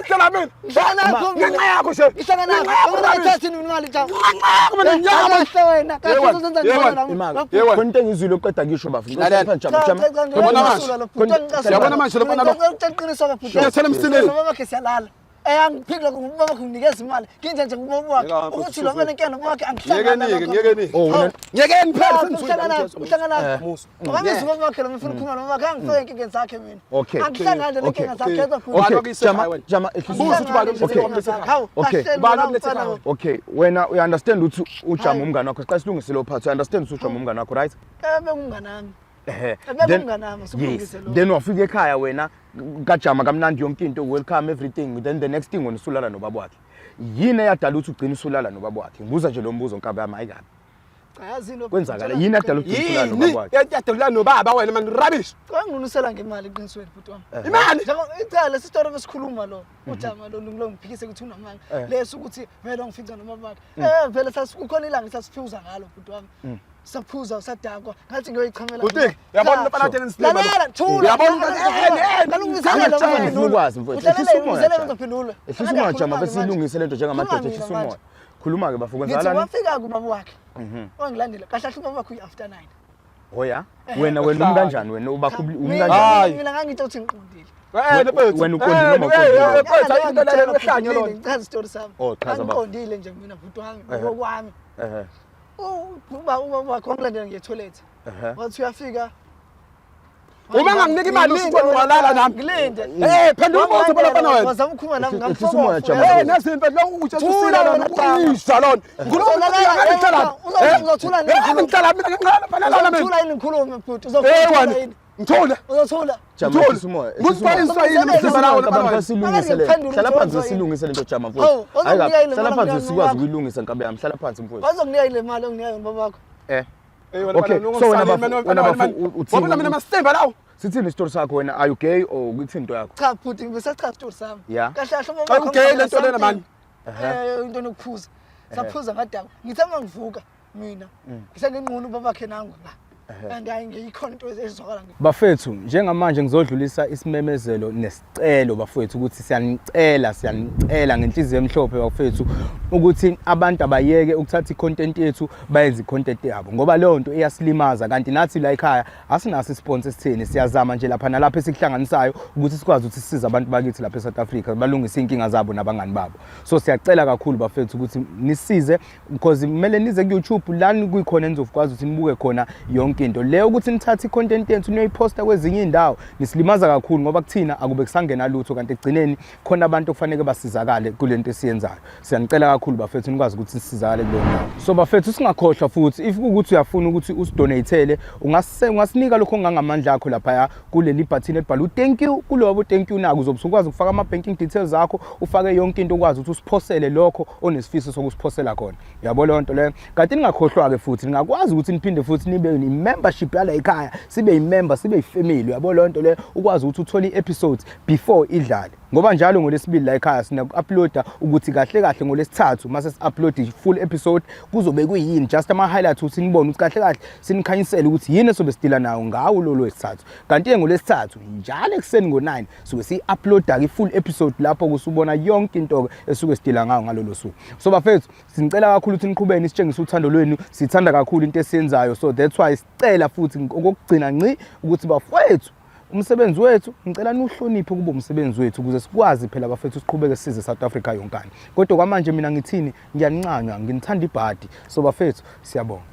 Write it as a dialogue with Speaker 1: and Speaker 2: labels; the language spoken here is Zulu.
Speaker 1: Uhlala mina. Ngenxa yakho nje.
Speaker 2: Ihlangana ngithatha imali cha.
Speaker 1: Mina nyama
Speaker 2: wena. Kahle uzenza ngibona.
Speaker 3: Yebo, konke engizwile oqeda ngisho bafuna.
Speaker 1: Lalela.
Speaker 2: Yabona manje.
Speaker 1: Yabona manje lo bana lo.
Speaker 2: Uqiniso ke futhi.
Speaker 1: Ngiyathela emsineni.
Speaker 2: Baba bakhe siyalala. Angiphiki lokho baba kunginikeza imali. Nginje nje ngubaba wakhe. Ukuthi lo wena nkene baba angihlangana.
Speaker 1: Ngiyekeni phela
Speaker 2: uhlangana. Ngizwe baba wakhe lo mfuna ukukhuluma baba wakhe angifike enkingeni zakhe mina.
Speaker 3: Okay.
Speaker 2: Angihlangana nenkinga zakhe
Speaker 3: Jama, okay, wena you understand ukuthi ujama umngane wakho. Xa silungise lo phathi, you understand ukuthi ujama umngane wakho, right?
Speaker 2: Bengumnganami.
Speaker 3: Yes. Then wafika ekhaya wena kajama kamnandi yonke into, welcome everything, then the next thing wena usulala nobaba wakhe. Yini eyadala ukuthi ugcina usulala nobaba wakhe? Ngibuza nje lo mbuzo nkabe yami ayikabi. Kwenzakala yini eyadala ukuthi usulala nobaba wakhe?
Speaker 1: Yadala nobaba wena man rubbish.
Speaker 2: Nginunisela ngemali eqinisweni futhi wami.
Speaker 1: Imali.
Speaker 2: Icala isitori besikhuluma lo. Ujama lo ngilongiphikise ukuthi unamanga. Leso ukuthi vele ngifica nobaba wakhe. Vele sasikukhona ilanga sasiphuza ngalo futhi wami. Saphuza sadakwa ngathi ngiyoyichamela.
Speaker 1: Uthi yabona lapha
Speaker 2: Lalela thula.
Speaker 1: Yabona
Speaker 2: ngalungiselela
Speaker 3: ukwazi mfowethu.
Speaker 2: Ngizophendula.
Speaker 3: Ehlisa umoya jama bese ilungise lento njengamadoda ehlisa umoya. Khuluma ke bafo kwenzakalani?
Speaker 2: Wafika kubaba wakhe. Wangilandela kahle kahle ubaba wakhe after 9.
Speaker 3: Hoya wena umkanjani wena ubakho umkanjani?
Speaker 2: Mina ngangithi uthi ngiqondile.
Speaker 3: Wena uqondile noma uqondile?
Speaker 1: Phetha into leyo ehlanye lo.
Speaker 2: Chaza story sami.
Speaker 3: Chaza baba.
Speaker 2: Ngiqondile nje mina futhi wami ngokwami. Ubaba wakhe wangilandela nge-toilet. Wathi uyafika.
Speaker 1: Uma nganginika imali usibona walala nami.
Speaker 2: Ngilinde.
Speaker 1: Phendula umbuzo bona bana wena.
Speaker 2: Wazama ukukhuluma nami
Speaker 3: Ehlisa umoya
Speaker 2: ngamfoko.
Speaker 3: jama.
Speaker 1: Nezinto lo uthi usila lona uyisha lona. Ngikhuluma ngicela.
Speaker 2: Uzothula
Speaker 1: Ngicela mina ngingala mina.
Speaker 2: uzothula yini ngikhulume futhi uzothula yini?
Speaker 1: Ngithula.
Speaker 2: Uzothula.
Speaker 3: Jama ehlisa umoya.
Speaker 1: Kusifayiswa yini mhlaba lawo
Speaker 3: abantu silungisele. Hlala phansi silungise lento jama mfowethu. Ayikabi hlala phansi sikwazi ukuyilungisa nkabe yami. Hlala phansi mfowethu.
Speaker 2: Bazokunika ile mali onginikayo baba wakho.
Speaker 3: Okay, so wena uthi
Speaker 1: wabona mina masemba lawo.
Speaker 3: Sithini isitori sakho wena, are you gay or kuthi into yakho?
Speaker 2: Cha futhi ngibesachaza story sami.
Speaker 3: Yeah.
Speaker 2: Kahle kahle baba
Speaker 1: Xa
Speaker 2: wakho.
Speaker 1: ugay lento lena mani.
Speaker 2: Into nokuphuza. Saphuza ngadaba. Ngithama ngivuka mina. Ngisengenqunu baba wakhe nangu la. And ayikhona into ezizwakala ngi.
Speaker 3: Bafethu, njengamanje ngizodlulisa isimemezelo nesicelo bafethu ukuthi siyanicela ngenhliziyo emhlophe bafethu ukuthi abantu abayeke ukuthatha icontent yethu bayenze icontent yabo ngoba leyo nto iyasilimaza kanti nathi la ekhaya asinaso isponsor esitheni siyazama nje lapha nalapha esikuhlanganisayo ukuthi sikwazi ukuthi sisize abantu bakithi lapha eSouth Africa balungise inkinga zabo nabangani babo. So siyacela kakhulu bafethu ukuthi nisize because kumele nize ku YouTube lani kuyikhona nizokwazi ukuthi nibuke khona yonke into leyo ukuthi nithatha icontent yethu niyoyiposta kwezinye indawo nisilimaza kakhulu ngoba kuthina akube kusangena lutho kanti egcineni khona abantu okufanele basizakale kulento esiyenzayo. Siyanicela kakhulu bafethu nikwazi ukuthi sisizakale kulo ndawo. So bafethu singakhohlwa futhi if ukuthi uyafuna ukuthi usidonatele ungasinika lokho ongangamandla akho lapha kuleli button elibhalwe thank you kulobo thank you naku uzobe ukwazi ukufaka ama banking details zakho ufake yonke into ukwazi ukuthi usiphosele lokho onesifiso sokusiphosela khona. Uyabona lonto leyo. Kanti ningakhohlwa ke futhi ningakwazi ukuthi niphinde futhi nibe membership yala ekhaya sibe imember sibe ifamily. Uyabona lonto leyo ukwazi ukuthi uthole episodes before idlale. Ngoba njalo ngolesibili la ekhaya sina uploada ukuthi kahle kahle ngolesithathu mase si-upload full episode kuzobe kuyini just ama highlights ukuthi nibone ukuthi kahle kahle sinikhanyisele ukuthi yini esobe sidila nawo ngawo lo lwesithathu. Kanti ngolesithathu njalo ekseni ngo9 sobe si-uploada ke full episode lapho kusubona yonke into esuke sidila ngawo ngalolo suku. So bafethu sinicela kakhulu ukuthi niqhubeni sitshengise uthando lwenu sithanda kakhulu into esiyenzayo so that's why sicela futhi okugcina ngci ukuthi bafethu umsebenzi wethu ngicela nihloniphe kubo umsebenzi wethu ukuze sikwazi phela bafethu siqhubeke size South Africa yonkana. Kodwa kwamanje mina ngithini ngiyanincanywa nginithanda ibhadi so bafethu siyabonga.